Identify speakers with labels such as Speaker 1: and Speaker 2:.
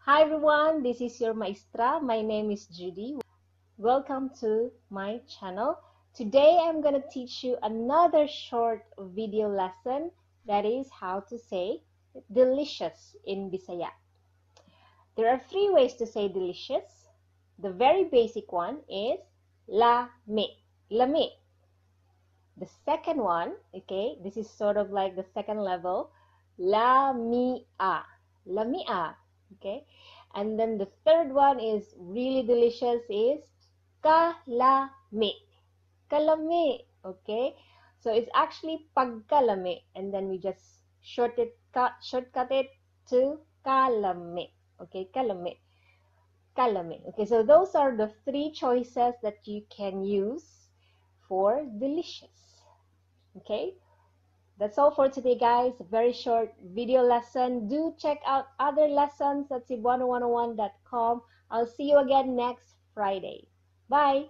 Speaker 1: Hi everyone, this is your maestra. My name is Judy. Welcome to my channel. Today I'm going to teach you another short video lesson, that is how to say delicious in Bisaya. There are three ways to say delicious. The very basic one is lami. Lami. The second one, okay, this is sort of like the second level, lamia. Lamia, okay. And then the third one is really delicious, is kalami. Kalami, okay. So it's actually pagkalami, and then we just shortcut it to kalami, okay, kalami. Kalami. Okay, so those are the three choices that you can use for delicious. Okay, that's all for today, guys. A very short video lesson. Do check out other lessons at cebuano101.com. I'll see you again next Friday. Bye.